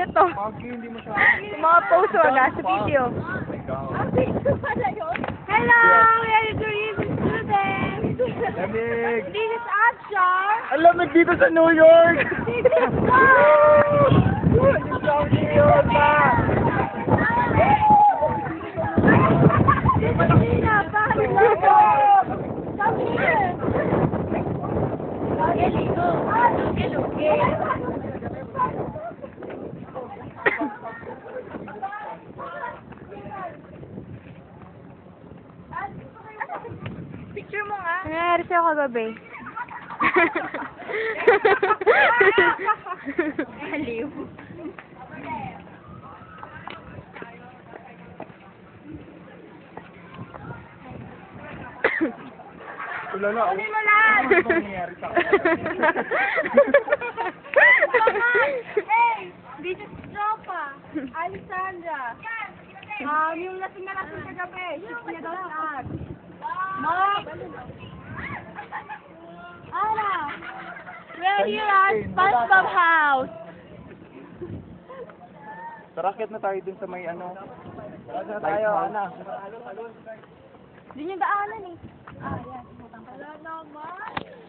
video to. Mga post wag sa video. Hello, we are the tourism students. Lamig! This is Ashar. Ang lamig dito sa New York! This is Bob. New York pa! Marina, bakit Come here. Picture mo nga. Nangyari sa'yo kagabi. Aliw. Ulala, Kunin mo lang! ano ba nangyari sa akin? Hey! This is Tropa! Alessandra! Yung lasing na lasing kagabi. Shift niya daw lahat. Mom! Ana! We're here at SpongeBob house! Tarakit na tayo dun sa may ano. Tarakit na tayo, Ana. Hindi niyo daanan eh. Ah, yan. Wala naman.